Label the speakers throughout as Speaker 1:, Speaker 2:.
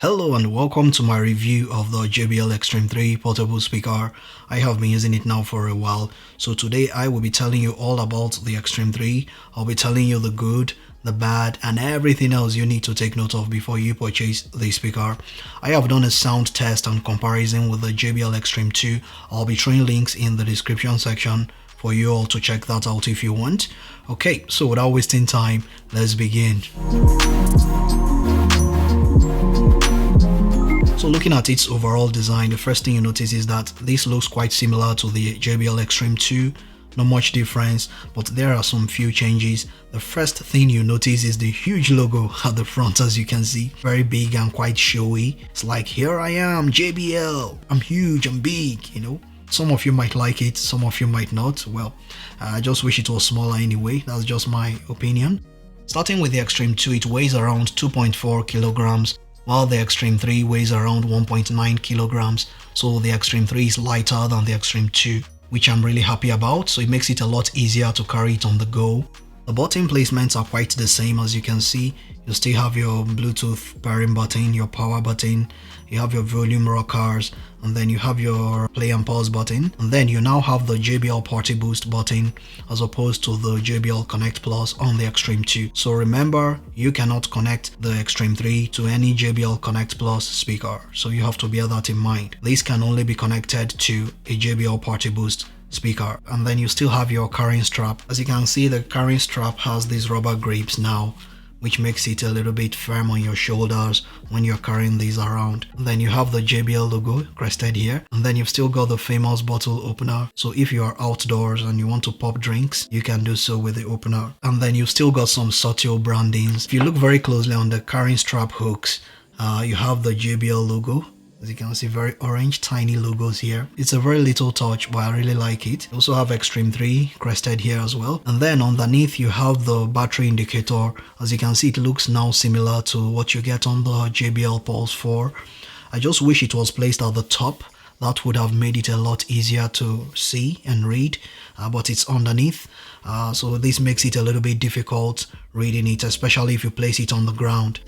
Speaker 1: Hello and welcome to my review of the JBL Xtreme 3 portable speaker. I have been using it now for a while, so today I will be telling you all about the Xtreme 3. I'll be telling you the good, the bad, and everything else you need to take note of before you purchase the speaker. I have done a sound test and comparison with the JBL Xtreme 2. I'll be throwing links in the description section for you all to check that out if you want. Okay, so without wasting time, let's begin. So looking at its overall design, the first thing you notice is that this looks quite similar to the JBL Xtreme 2. Not much difference, but there are some few changes. The first thing you notice is the huge logo at the front, as you can see. Very big and quite showy. It's like, here I am, JBL. I'm huge, I'm big, you know. Some of you might like it, some of you might not. Well, I just wish it was smaller anyway. That's just my opinion. Starting with the Xtreme 2, it weighs around 2.4 kilograms. While the Xtreme 3 weighs around 1.9 kilograms, so the Xtreme 3 is lighter than the Xtreme 2, which I'm really happy about, so it makes it a lot easier to carry it on the go. The button placements are quite the same, as you can see. You still have your Bluetooth pairing button, your power button, you have your volume rockers, and then you have your play and pause button, and then you now have the JBL Party Boost button as opposed to the JBL Connect Plus on the Xtreme 2. So remember, you cannot connect the Xtreme 3 to any JBL Connect Plus speaker, so you have to bear that in mind. This can only be connected to a JBL Party Boost speaker. And then you still have your carrying strap. As you can see, the carrying strap has these rubber grips now, which makes it a little bit firm on your shoulders when you're carrying these around. And then you have the JBL logo crested here, and then you've still got the famous bottle opener. So if you are outdoors and you want to pop drinks, you can do so with the opener. And then you've still got some subtle brandings. If you look very closely on the carrying strap hooks, you have the JBL logo. As you can see, very orange tiny logos here. It's a very little touch, but I really like it. You also have Xtreme 3 crested here as well. And then underneath you have the battery indicator. As you can see, it looks now similar to what you get on the JBL Pulse 4. I just wish it was placed at the top. That would have made it a lot easier to see and read, but it's underneath. So this makes it a little bit difficult reading it, especially if you place it on the ground.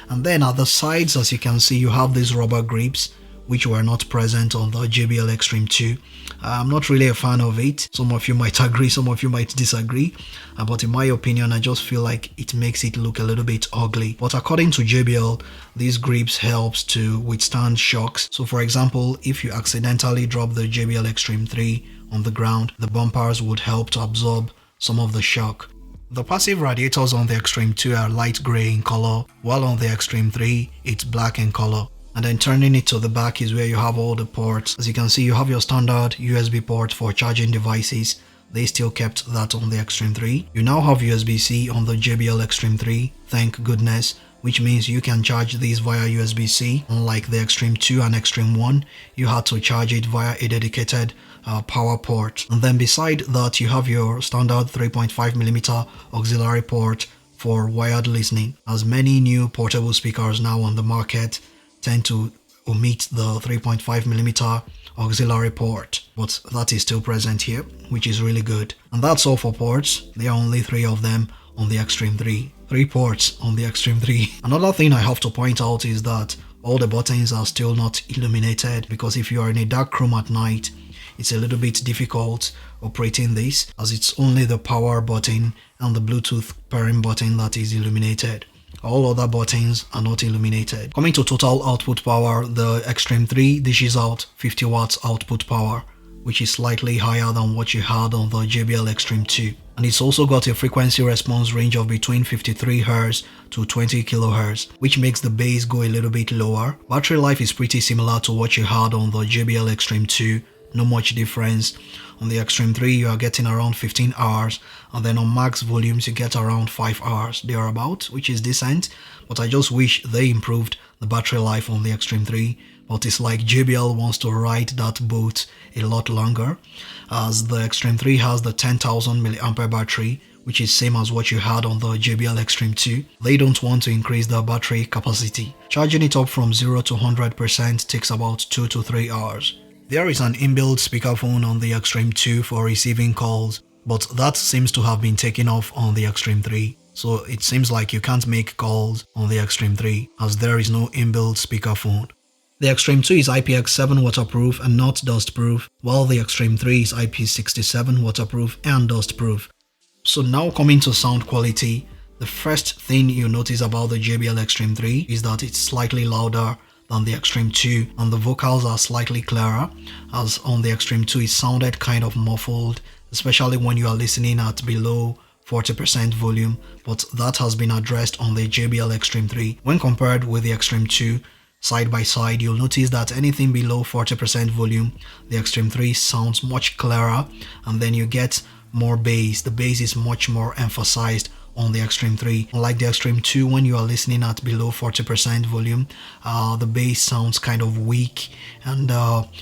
Speaker 1: And then at the sides, as you can see, you have these rubber grips, which were not present on the JBL Xtreme 2. I'm not really a fan of it. Some of you might agree, some of you might disagree. But in my opinion, I just feel like it makes it look a little bit ugly. But according to JBL, these grips helps to withstand shocks. So for example, if you accidentally drop the JBL Xtreme 3 on the ground, the bumpers would help to absorb some of the shock. The passive radiators on the Xtreme 2 are light grey in color, while on the Xtreme 3, it's black in color. And then turning it to the back is where you have all the ports. As you can see, you have your standard USB port for charging devices. They still kept that on the Xtreme 3. You now have USB-C on the JBL Xtreme 3, thank goodness, which means you can charge these via USB-C. Unlike the Xtreme 2 and Xtreme 1, you had to charge it via a dedicated power port. And then beside that, you have your standard 3.5mm auxiliary port for wired listening, as many new portable speakers now on the market tend to omit the 3.5mm auxiliary port, but that is still present here, which is really good. And that's all for ports. There are only 3 of them on the Xtreme 3. 3 ports on the Xtreme 3. Another thing I have to point out is that all the buttons are still not illuminated, because if you are in a dark room at night, it's a little bit difficult operating this, as it's only the power button and the Bluetooth pairing button that is illuminated. All other buttons are not illuminated. Coming to total output power, the Xtreme 3 dishes out 50 watts output power, which is slightly higher than what you had on the JBL Xtreme 2. And it's also got a frequency response range of between 53 Hz to 20 kHz, which makes the bass go a little bit lower. Battery life is pretty similar to what you had on the JBL Xtreme 2. No much difference. On the Xtreme 3 you are getting around 15 hours, and then on max volumes you get around 5 hours thereabout, which is decent. But I just wish they improved the battery life on the Xtreme 3. But it's like JBL wants to ride that boat a lot longer, as the Xtreme 3 has the 10,000 mAh battery, which is same as what you had on the JBL Xtreme 2. They don't want to increase the battery capacity. Charging it up from 0 to 100% takes about 2 to 3 hours. There is an inbuilt speakerphone on the Xtreme 2 for receiving calls, but that seems to have been taken off on the Xtreme 3. So it seems like you can't make calls on the Xtreme 3 as there is no inbuilt speakerphone. The Xtreme 2 is IPX7 waterproof and not dustproof, while the Xtreme 3 is IP67 waterproof and dustproof. So now coming to sound quality, the first thing you notice about the JBL Xtreme 3 is that it's slightly louder than the Xtreme 2 and the vocals are slightly clearer, as on the Xtreme 2 it sounded kind of muffled, especially when you are listening at below 40% volume, but that has been addressed on the JBL Xtreme 3. When compared with the Xtreme 2, side by side, you'll notice that anything below 40% volume, the Xtreme 3 sounds much clearer, and then you get more bass. The bass is much more emphasized on the Xtreme 3. Unlike the Xtreme 2, when you are listening at below 40% volume, the bass sounds kind of weak and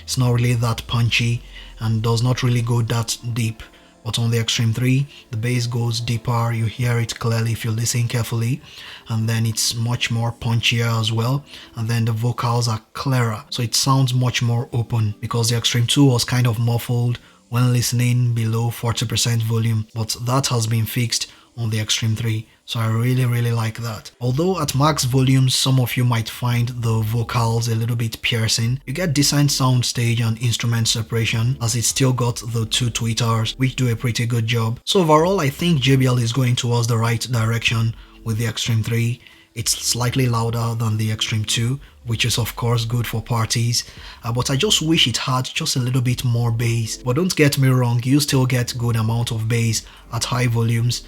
Speaker 1: it's not really that punchy and does not really go that deep. But on the Xtreme 3, the bass goes deeper, you hear it clearly if you listen carefully, and then it's much more punchier as well, and then the vocals are clearer, so it sounds much more open, because the Xtreme 2 was kind of muffled when listening below 40% volume, but that has been fixed on the Xtreme 3, so I really like that. Although at max volumes some of you might find the vocals a little bit piercing, you get decent sound stage and instrument separation, as it's still got the two tweeters which do a pretty good job. So overall I think JBL is going towards the right direction with the Xtreme 3. It's slightly louder than the Xtreme 2, which is of course good for parties, but I just wish it had just a little bit more bass. But don't get me wrong, you still get good amount of bass at high volumes,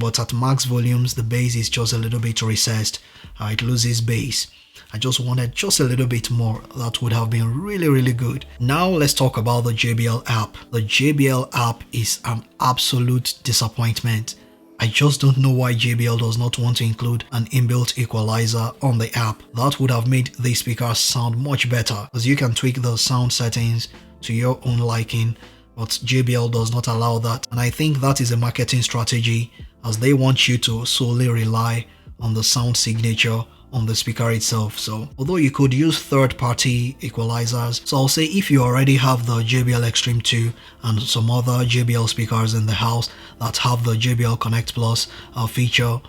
Speaker 1: but at max volumes the bass is just a little bit recessed. It loses bass. I just wanted just a little bit more. That would have been really good. Now let's talk about the JBL app. The JBL app is an absolute disappointment. I just don't know why JBL does not want to include an inbuilt equalizer on the app. That would have made these speakers sound much better, as you can tweak the sound settings to your own liking, but JBL does not allow that, and I think that is a marketing strategy, as they want you to solely rely on the sound signature on the speaker itself. So although you could use third-party equalizers, so I'll say if you already have the JBL Xtreme 2 and some other JBL speakers in the house that have the JBL Connect Plus feature,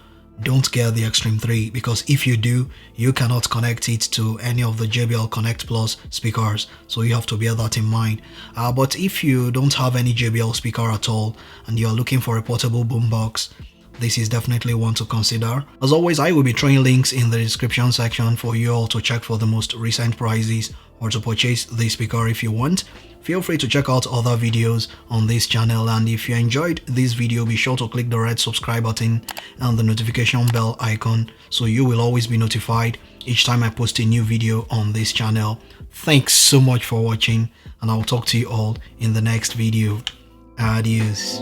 Speaker 1: don't get the Xtreme 3, because if you do, you cannot connect it to any of the JBL Connect Plus speakers, so you have to bear that in mind. But if you don't have any JBL speaker at all and you're looking for a portable boombox, this is definitely one to consider. As always, I will be throwing links in the description section for you all to check for the most recent prices or to purchase this speaker if you want. Feel free to check out other videos on this channel, and if you enjoyed this video, be sure to click the red subscribe button and the notification bell icon so you will always be notified each time I post a new video on this channel. Thanks so much for watching, and I'll talk to you all in the next video. Adios.